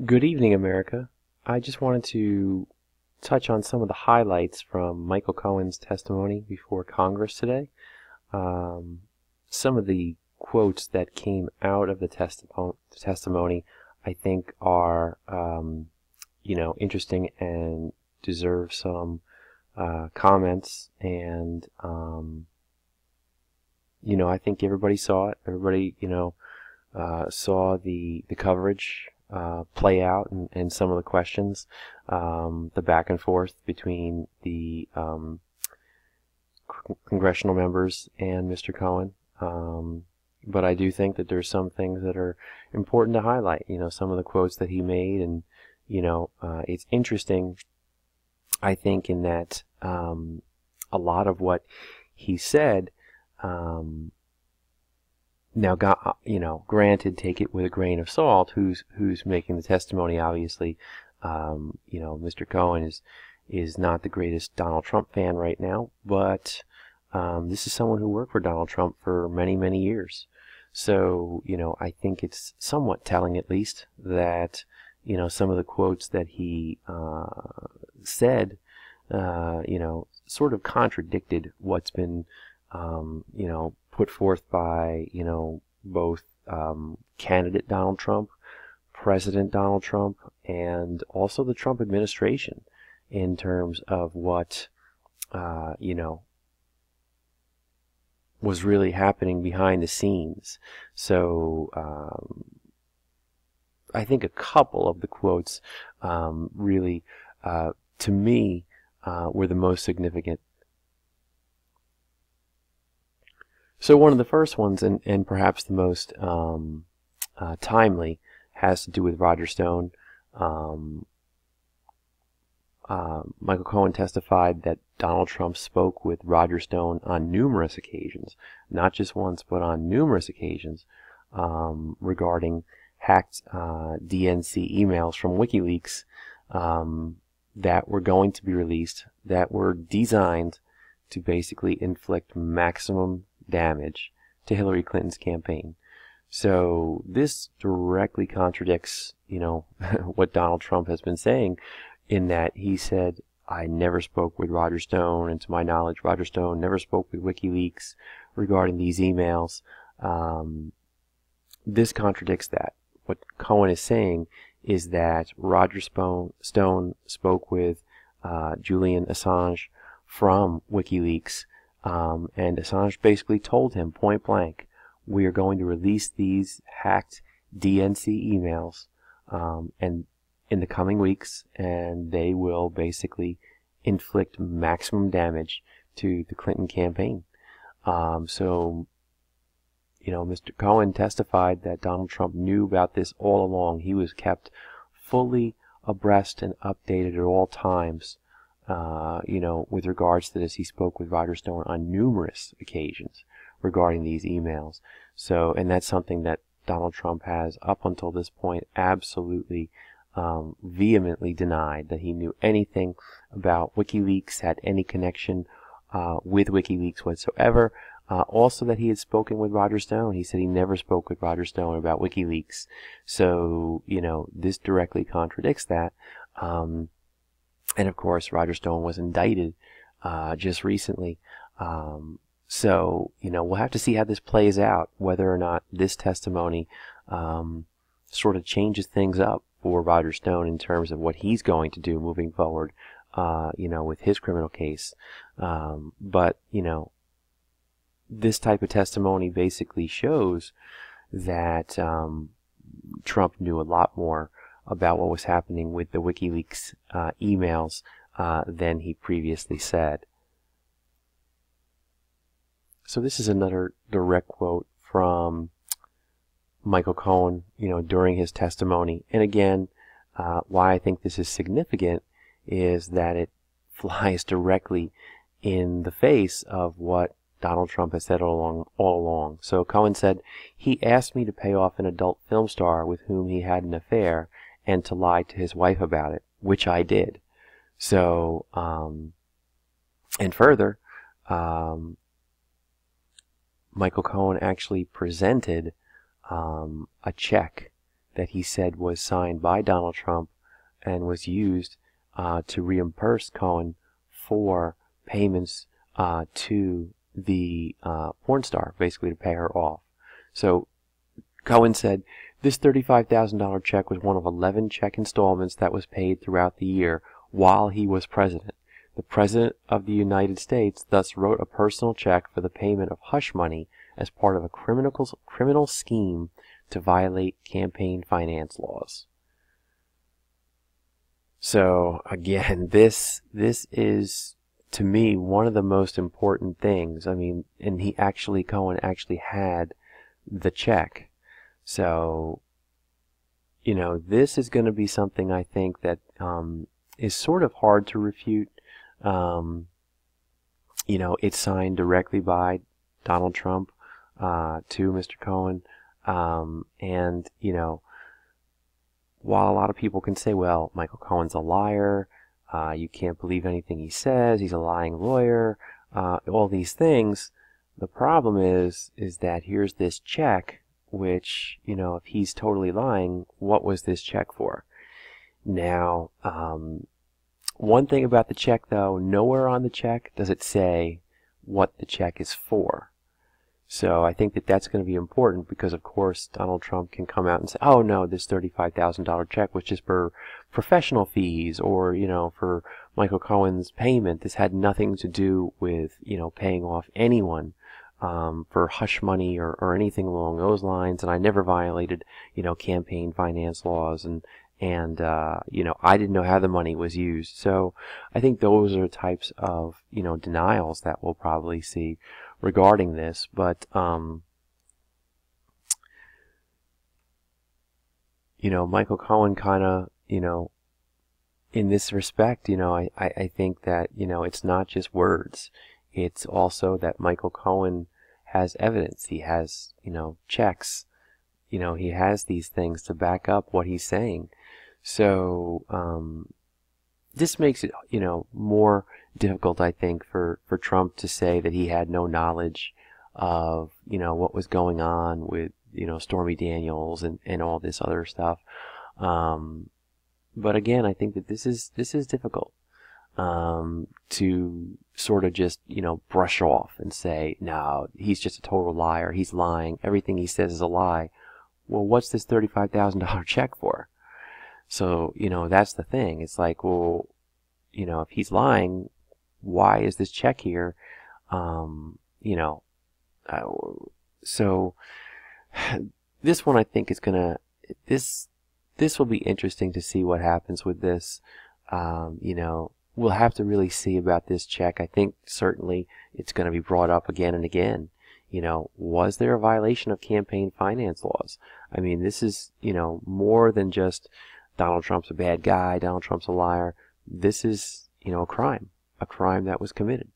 Good evening, America. I just wanted to touch on some of the highlights from Michael Cohen's testimony before Congress today. Um, some of the quotes that came out of the testimony, I think, are, interesting and deserve some comments. And, I think everybody saw it. Everybody, saw the coverage play out and some of the questions, the back and forth between the congressional members and Mr. Cohen. But I do think that there's some things that are important to highlight. Some of the quotes that he made, and it's interesting. I think in that a lot of what he said. Now, granted, take it with a grain of salt. Who's making the testimony? Obviously, Mr. Cohen is not the greatest Donald Trump fan right now, but this is someone who worked for Donald Trump for many, many years. So, I think it's somewhat telling, at least, that some of the quotes that he said, sort of contradicted what's been put forth by, both candidate Donald Trump, President Donald Trump, and also the Trump administration in terms of what, was really happening behind the scenes. So, I think a couple of the quotes really, to me, were the most significant. So one of the first ones, and perhaps the most timely, has to do with Roger Stone. Michael Cohen testified that Donald Trump spoke with Roger Stone on numerous occasions, not just once, but on numerous occasions, regarding hacked DNC emails from WikiLeaks that were going to be released, that were designed to basically inflict maximum damage to Hillary Clinton's campaign. So this directly contradicts, what Donald Trump has been saying, in that he said, I never spoke with Roger Stone, and to my knowledge, Roger Stone never spoke with WikiLeaks regarding these emails. This contradicts that. What Cohen is saying is that Roger Stone spoke with Julian Assange from WikiLeaks, and Assange basically told him point blank, we are going to release these hacked DNC emails and in the coming weeks, and they will basically inflict maximum damage to the Clinton campaign. So, Mr. Cohen testified that Donald Trump knew about this all along. He was kept fully abreast and updated at all times, with regards to this. He spoke with Roger Stone on numerous occasions regarding these emails. So, and that's something that Donald Trump has, up until this point, absolutely vehemently denied, that he knew anything about WikiLeaks, had any connection with WikiLeaks whatsoever. Also that he had spoken with Roger Stone. He said he never spoke with Roger Stone about WikiLeaks. So, this directly contradicts that. And of course, Roger Stone was indicted just recently. So, we'll have to see how this plays out, whether or not this testimony sort of changes things up for Roger Stone in terms of what he's going to do moving forward, with his criminal case. But, this type of testimony basically shows that Trump knew a lot more about what was happening with the WikiLeaks emails than he previously said. So this is another direct quote from Michael Cohen, during his testimony. And again, why I think this is significant is that it flies directly in the face of what Donald Trump has said all along. So Cohen said, he asked me to pay off an adult film star with whom he had an affair and to lie to his wife about it, which I did. So, and further, Michael Cohen actually presented a check that he said was signed by Donald Trump and was used to reimburse Cohen for payments to the porn star, basically to pay her off. So Cohen said, this $35,000 check was one of 11 check installments that was paid throughout the year while he was president. The President of the United States thus wrote a personal check for the payment of hush money as part of a criminal scheme to violate campaign finance laws. So again, this is, to me, one of the most important things. I mean, and Cohen actually had the check. So, this is going to be something I think that is sort of hard to refute. It's signed directly by Donald Trump to Mr. Cohen. And, while a lot of people can say, well, Michael Cohen's a liar, you can't believe anything he says, he's a lying lawyer, all these things, the problem is that here's this check, which, if he's totally lying, what was this check for? Now, one thing about the check, though, nowhere on the check does it say what the check is for. So I think that that's going to be important because, of course, Donald Trump can come out and say, oh, no, this $35,000 check was just for professional fees or, for Michael Cohen's payment. This had nothing to do with, paying off anyone for hush money or anything along those lines. And I never violated, campaign finance laws. And I didn't know how the money was used. So I think those are the types of, denials that we'll probably see regarding this. But, Michael Cohen kind of, in this respect, I think that, it's not just words. It's also that Michael Cohen has evidence. He has, checks. He has these things to back up what he's saying. So, this makes it, more difficult, I think, for Trump to say that he had no knowledge of, what was going on with, Stormy Daniels and all this other stuff. But again, I think that this is difficult, to sort of just, brush off and say, no, he's just a total liar. He's lying. Everything he says is a lie. Well, what's this $35,000 check for? So, that's the thing. It's like, well, if he's lying, why is this check here? So this one I think is gonna, this will be interesting to see what happens with this. We'll have to really see about this check. I think certainly it's going to be brought up again and again. Was there a violation of campaign finance laws? I mean, this is, more than just Donald Trump's a bad guy, Donald Trump's a liar. This is, a crime that was committed.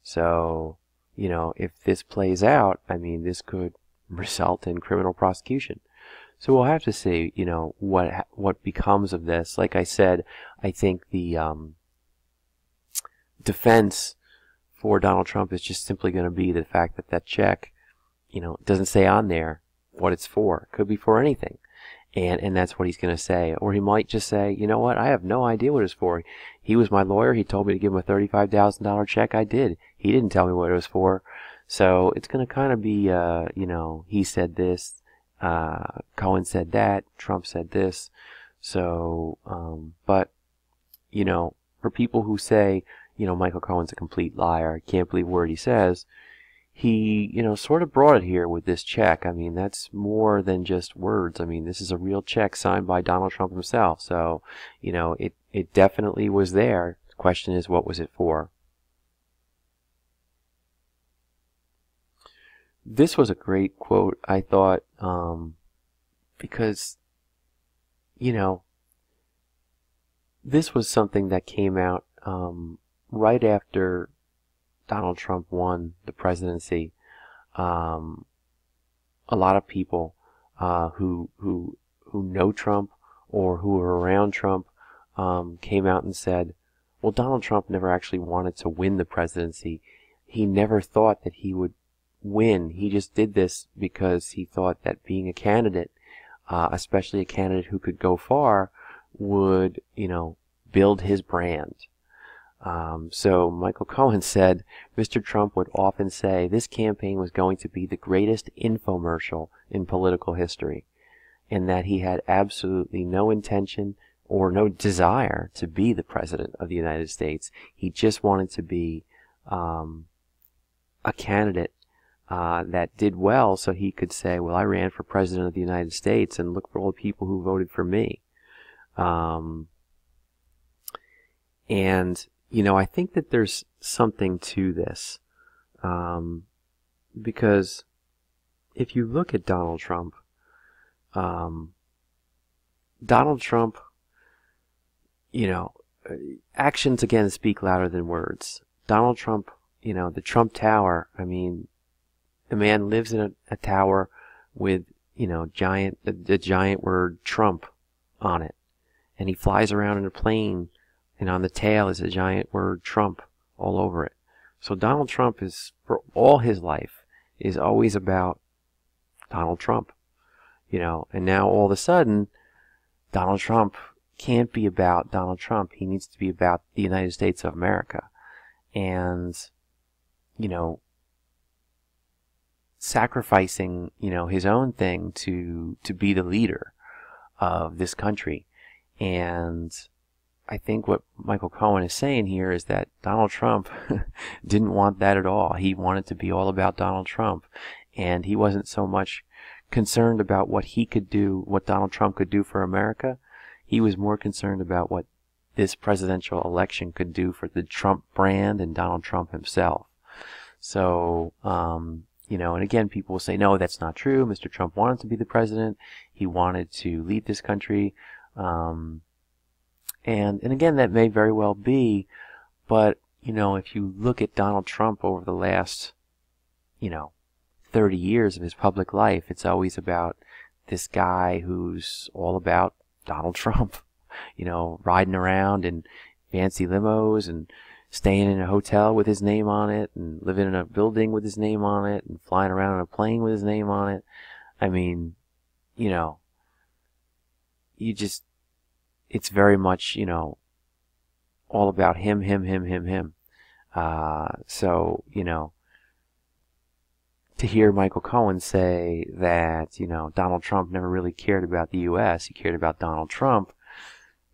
So, if this plays out, I mean, this could result in criminal prosecution. So we'll have to see, what becomes of this. Like I said, I think the defense for Donald Trump is just simply going to be the fact that that check, doesn't say on there what it's for. It could be for anything. And that's what he's going to say. Or he might just say, you know what, I have no idea what it's for. He was my lawyer. He told me to give him a $35,000 check. I did. He didn't tell me what it was for. So it's going to kind of be, he said this, Cohen said that, Trump said this. So, but, for people who say, Michael Cohen's a complete liar, I can't believe a word he says, he, sort of brought it here with this check. I mean, that's more than just words. I mean, this is a real check signed by Donald Trump himself. So, it definitely was there. The question is, what was it for? This was a great quote, I thought, because, this was something that came out right after Donald Trump won the presidency. A lot of people who know Trump or who were around Trump came out and said, well, Donald Trump never actually wanted to win the presidency. He never thought that he would win. He just did this because he thought that being a candidate especially a candidate who could go far, would, build his brand. So Michael Cohen said Mr. Trump would often say this campaign was going to be the greatest infomercial in political history, and that he had absolutely no intention or no desire to be the president of the United States. He just wanted to be a candidate that did well, so he could say, well, I ran for president of the United States, and look for all the people who voted for me. And, I think that there's something to this, because if you look at Donald Trump, actions again speak louder than words. Donald Trump, the Trump Tower, the man lives in a tower with, the giant word Trump on it. And he flies around in a plane, and on the tail is a giant word Trump all over it. So Donald Trump is, for all his life, is always about Donald Trump. And now all of a sudden, Donald Trump can't be about Donald Trump. He needs to be about the United States of America. And, sacrificing, his own thing to be the leader of this country. And I think what Michael Cohen is saying here is that Donald Trump didn't want that at all. He wanted to be all about Donald Trump. And he wasn't so much concerned about what he could do, what Donald Trump could do for America. He was more concerned about what this presidential election could do for the Trump brand and Donald Trump himself. So, and again, people will say, no, that's not true. Mr. Trump wanted to be the president. He wanted to lead this country. And again, that may very well be. But, if you look at Donald Trump over the last, 30 years of his public life, it's always about this guy who's all about Donald Trump, riding around in fancy limos and staying in a hotel with his name on it and living in a building with his name on it and flying around in a plane with his name on it. It's very much, all about him. So, to hear Michael Cohen say that, Donald Trump never really cared about the U.S., he cared about Donald Trump,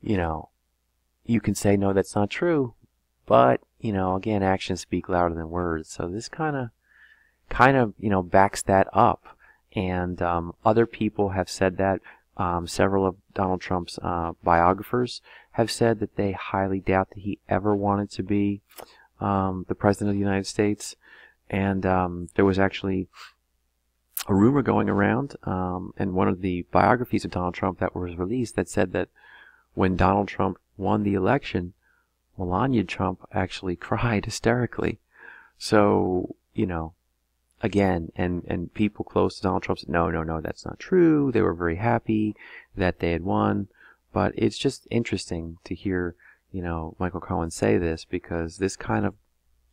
you can say, no, that's not true. But, again, actions speak louder than words. So this kind of, backs that up. And other people have said that. Several of Donald Trump's biographers have said that they highly doubt that he ever wanted to be the president of the United States. And there was actually a rumor going around, and one of the biographies of Donald Trump that was released that said that when Donald Trump won the election, Melania Trump actually cried hysterically. So, again, and people close to Donald Trump said, no, that's not true. They were very happy that they had won. But it's just interesting to hear, Michael Cohen say this, because this kind of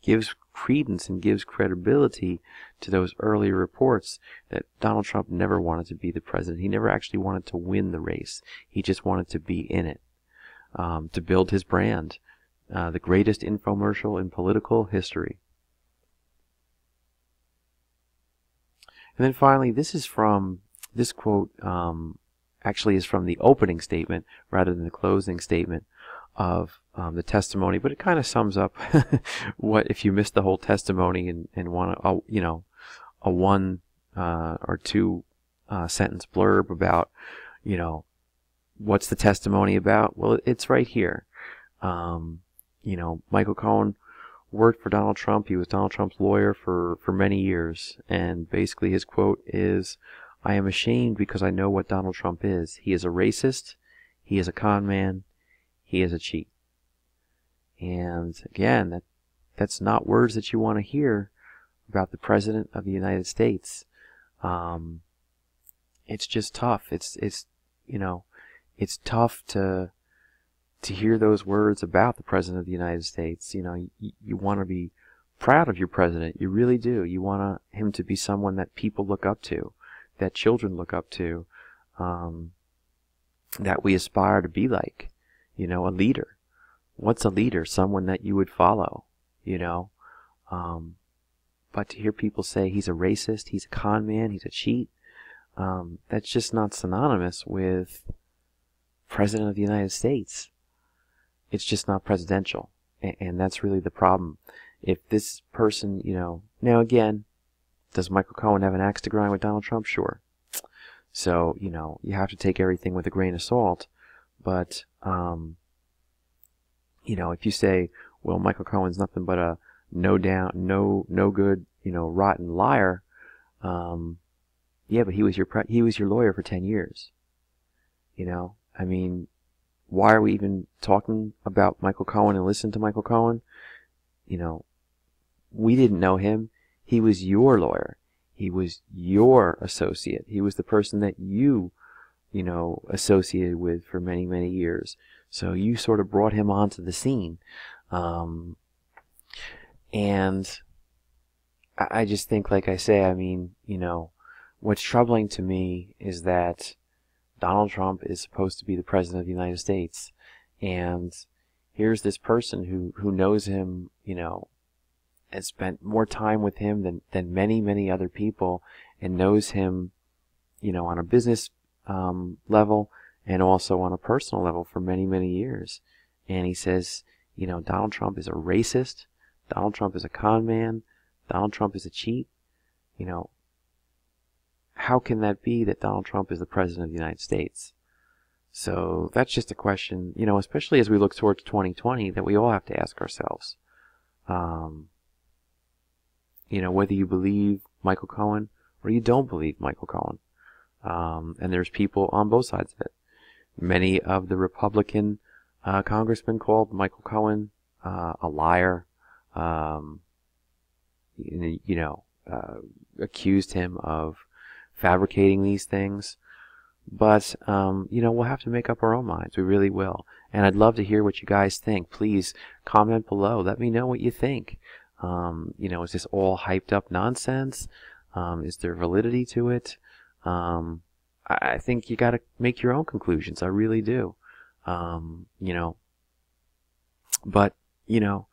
gives credence and gives credibility to those earlier reports that Donald Trump never wanted to be the president. He never actually wanted to win the race. He just wanted to be in it, to build his brand. The greatest infomercial in political history. And then finally, this quote actually is from the opening statement rather than the closing statement of the testimony, but it kind of sums up what if you missed the whole testimony and want a one or two sentence blurb about, what's the testimony about? Well, it's right here. Michael Cohen worked for Donald Trump. He was Donald Trump's lawyer for many years. And basically his quote is, I am ashamed because I know what Donald Trump is. He is a racist. He is a con man. He is a cheat. And again, that's not words that you want to hear about the President of the United States. It's just tough. It's tough to hear those words about the President of the United States. You want to be proud of your president. You really do. You want him to be someone that people look up to, that children look up to. that we aspire to be like. You know, a leader. What's a leader? Someone that you would follow, you know. But to hear people say he's a racist, he's a con man, he's a cheat, that's just not synonymous with President of the United States. It's just not presidential. And that's really the problem. If this person, you know, now again, does Michael Cohen have an axe to grind with Donald Trump? Sure. So, you know, you have to take everything with a grain of salt. But, you know, if you say, well, Michael Cohen's nothing but a no good, you know, rotten liar, yeah, but he was your lawyer for 10 years. You know, I mean, why are we even talking about Michael Cohen and listen to Michael Cohen? You know, we didn't know him. He was your lawyer. He was your associate. He was the person that you know, associated with for many, many years. So you sort of brought him onto the scene. And I just think, like I say, I mean, you know, what's troubling to me is that Donald Trump is supposed to be the President of the United States. And here's this person who knows him, you know, has spent more time with him than many, many other people, and knows him, you know, on a business level and also on a personal level for many, many years. And he says, you know, Donald Trump is a racist. Donald Trump is a con man. Donald Trump is a cheat. You know, how can that be that Donald Trump is the President of the United States? So that's just a question, you know, especially as we look towards 2020, that we all have to ask ourselves. You know, whether you believe Michael Cohen or you don't believe Michael Cohen. And there's people on both sides of it. Many of the Republican congressmen called Michael Cohen a liar, you know, accused him of fabricating these things. But, you know, we'll have to make up our own minds. We really will. And I'd love to hear what you guys think. Please comment below. Let me know what you think. You know, is this all hyped up nonsense? Is there validity to it? I think you got to make your own conclusions. I really do. You know, but, you know,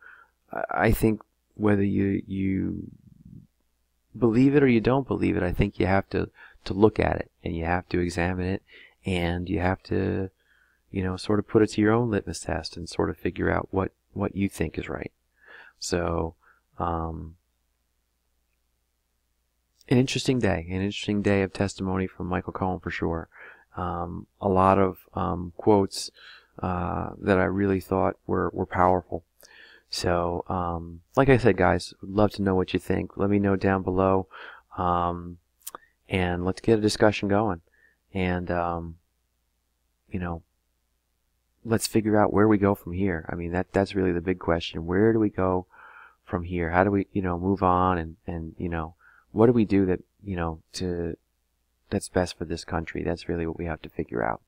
I think whether you believe it or you don't believe it, I think you have to look at it, and you have to examine it, and you have to, you know, sort of put it to your own litmus test and sort of figure out what you think is right. So, an interesting day of testimony from Michael Cohen for sure. A lot of quotes that I really thought were powerful. So, like I said, guys, would love to know what you think. Let me know down below, and let's get a discussion going. And you know, let's figure out where we go from here. I mean, that's really the big question. Where do we go from here? How do we, you know, move on, and you know, what do we do that, you know, that's best for this country? That's really what we have to figure out.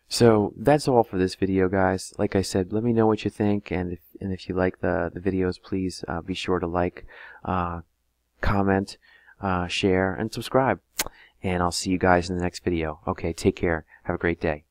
So that's all for this video, guys. Like I said, let me know what you think, and if you like the videos, please be sure to like, comment, share, and subscribe. And I'll see you guys in the next video. Okay, take care. Have a great day.